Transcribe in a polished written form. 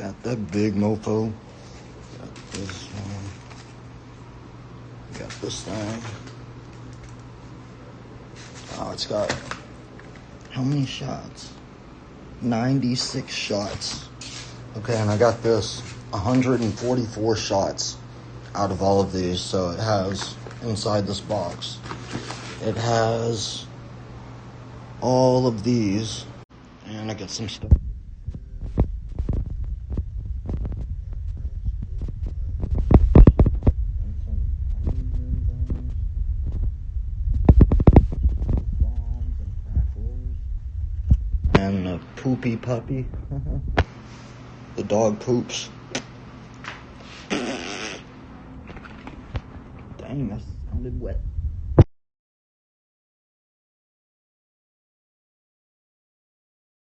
Got that big mofo. Got this one. Got this thing. Oh, it's got how many shots? 96 shots. Okay, and I got this 144 shots out of all of these. So it has inside this box, it has all of these, and I got some stuff. And a poopy puppy. The dog poops. Dang, that sounded wet.